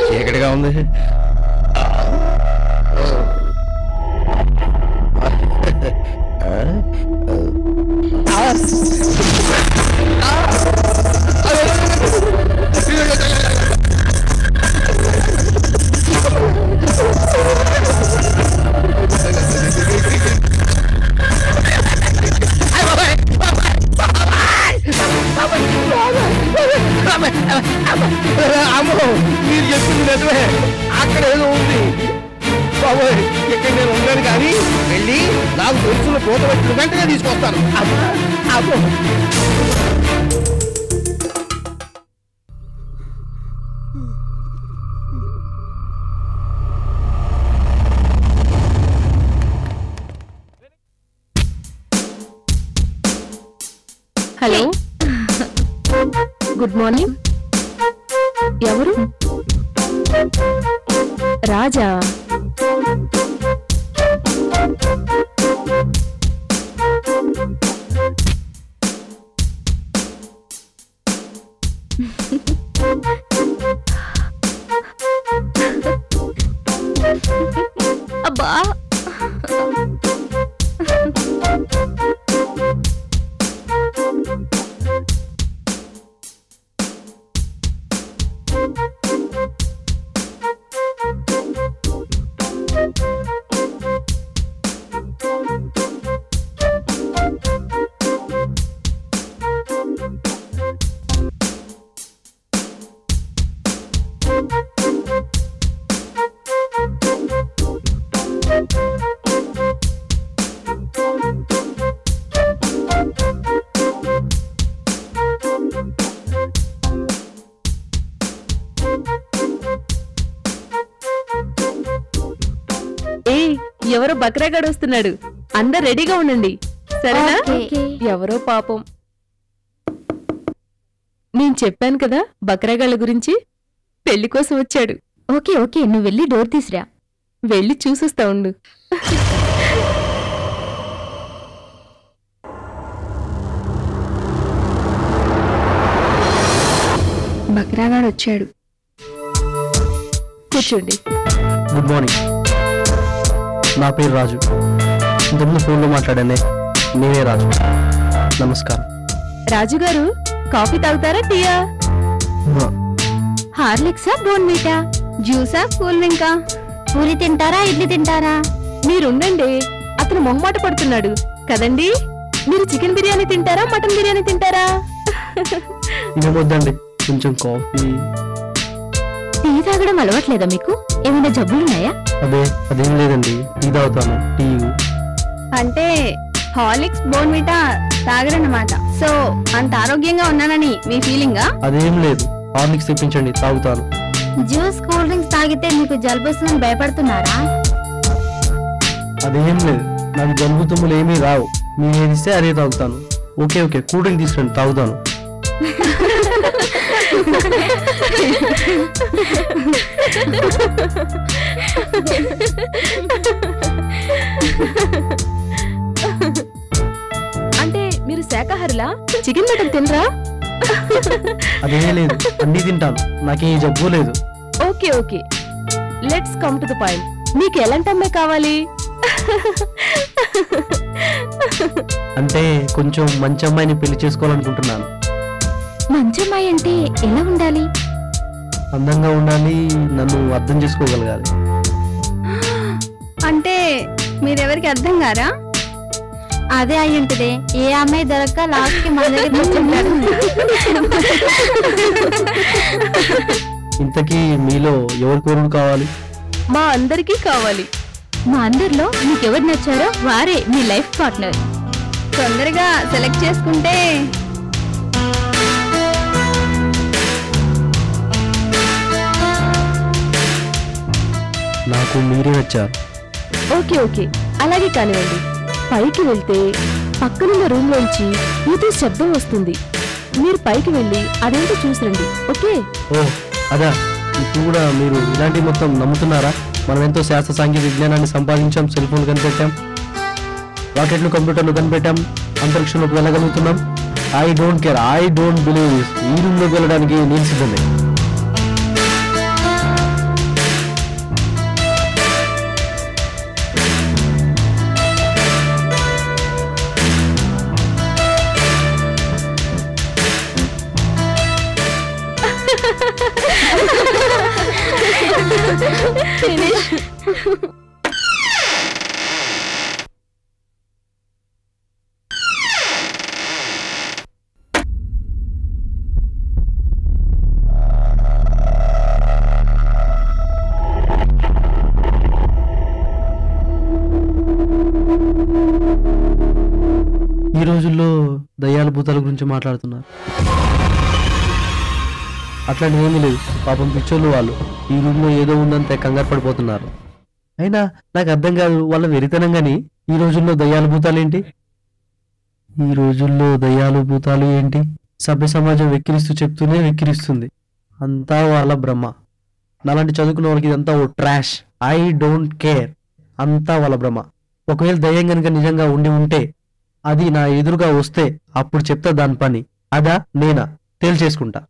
చీకటిగా ఉంది. అమ్మో, మీరు చెప్పింది నిజమే, అక్కడేదో ఉంది బాబోయ్. ఇక్కడ నేను ఉన్నాను కానీ వెళ్ళి నాకు తెలుసున్న పూత పెట్టి వెంటనే తీసుకొస్తాను. అమ్మో హలో, గుడ్ మార్నింగ్. ఎవరు? రాజా? అబ్బా, ఎవరో బక్రాగాడు వస్తున్నాడు, అందరు రెడీగా ఉండండి సరేనా? ఎవరో పాపం, నేను చెప్పాను కదా బక్రాగాళ్ళ గురించి, పెళ్లి కోసం వచ్చాడు. ఓకే ఓకే, నువ్వు వెళ్ళి డోర్ తీసిరా. వెళ్ళి చూసొస్తా ఉండు. బక్రాగాడు వచ్చాడు. కూర్చోండి. గుడ్ మార్నింగ్, నా పేరు రాజు. ఇంతకుముందు ఫోన్లో మాట్లాడానే, నేనే రాజు. నమస్కారం. రాజుగారు, కాఫీ తాగుతారా టీయా? హార్లిక్సా, బోర్న్విటా, జ్యూసా, కూల్ డ్రింకా? పూరి తింటారా, ఇడ్లీ తింటారా? మీరుండండి, అతను మొహమాట పడుతున్నాడు కదండి. మీరు చికెన్ బిర్యానీ తింటారా, మటన్ బిర్యానీ తింటారా? ఏమొద్దండి, కొంచెం కాఫీ. టీ తాగడం అలవాట్లేదా మీకు? ఏమైనా జబ్బులున్నాయా? అదే అదేం లేదండి, టీ తాగుతాను. టీ అంటే హార్లిక్స్, బోర్న్విటా తాగరన్నమాట. సో అంత ఆరోగ్యంగా ఉన్నానని మీ ఫీలింగా? అదేం లేదు, హార్లిక్స్ తెప్పించండి, తాగుతాను. జ్యూస్, కూల్ డ్రింక్స్ తాగితే మీకు జలుబు వస్తుందని భయపడుతున్నారా? అదేం లేదు, నాకు జలుబు తుమ్ములు ఏమీ రావు. మీరు ఏదిస్తే అదే తాగుతాను. ఓకే ఓకే, కూల్ డ్రింక్ తీసుకురండి, తాగుతాను. అంటే మీరు శాకాహారులా? చికెన్ మటన్ తినరా? అదే లేదు, అన్నీ తింటాను, నాకే జబ్బు లేదు. Okay okay, let's come to the point. మీకు ఎలాంటి అమ్మాయి కావాలి? అంటే కొంచెం మంచి అమ్మాయిని పెళ్లి చేసుకోవాలనుకుంటున్నాను. మంచి అమ్మాయి అంటే ఎలా ఉండాలి? అందంగా ఉండాలి, నన్ను అర్థం చేసుకోగలగాలి. అంటే మీరెవరికి అర్థం కారా? అదే అయి ఉంటది, ఏ అమ్మాయి దొరక్క లాస్ట్ కి మన దగ్గర కూర్చుంటారు. ఇంతకీ మీలో ఎవరి కోరుడు కావాలి? మా అందరికీ కావాలి. మా అందరిలో మీకెవరు నచ్చారో వారే మీ లైఫ్ పార్ట్నర్. తొందరగా సెలెక్ట్ చేసుకుంటే. నాకు మీరే నచ్చారు. ఓకే ఓకే, అలాగే కానివ్వండి. పైకి వెళ్తే పక్కనున్న రూమ్ లోంచి ఏదో శబ్దం వస్తుంది. మీరు పైకి వెళ్ళి అదేంటో చూసిరండి. ఓకే? ఓ అదా, ఇప్పుడు కూడా మీరు ఇలాంటివి మొత్తం నమ్ముతున్నారా? మనం ఎంతో శాస్త్ర సాంకేతిక విజ్ఞానాన్ని సంపాదించాం, సెల్ ఫోన్లు కనిపెట్టాం, రాకెట్లు కంప్యూటర్లు కనిపెట్టాం, అంతరిక్షంలోకి వెళ్ళగలుగుతున్నాం. I don't care, I don't believe this. ఈ రూమ్లోకి వెళ్ళడానికి నేను సిద్ధమే. ఈ రోజుల్లో దయ్యాల భూతాల గురించి మాట్లాడుతున్నారు. అట్లాంటివి ఏమీ లేదు. పాపం పిచ్చోళ్ళు వాళ్ళు ఈ రూమ్లో ఏదో ఉందంటే కంగారు పడిపోతున్నారు. అయినా నాకు అర్థం కాదు వాళ్ళ వెరితనం. కానీ ఈ రోజుల్లో దయ్యాల భూతాలు ఏంటి? ఈ రోజుల్లో దయ్యాలు భూతాలు ఏంటి? సభ్య సమాజం వెక్కిరిస్తూ చెప్తూనే వెక్కిరిస్తుంది. అంతా వాళ్ళ బ్రహ్మ. నాలాంటి చదువుకున్న వాళ్ళకి ఇదంతా ఓ ట్రాష్. I don't care. అంతా వాళ్ళ బ్రహ్మ. ఒకవేళ దయ్యం కనుక నిజంగా ఉండి ఉంటే అది నా ఎదురుగా వస్తే అప్పుడు చెప్తా దాని పని. అదా నేనా తేల్చేసుకుంటా.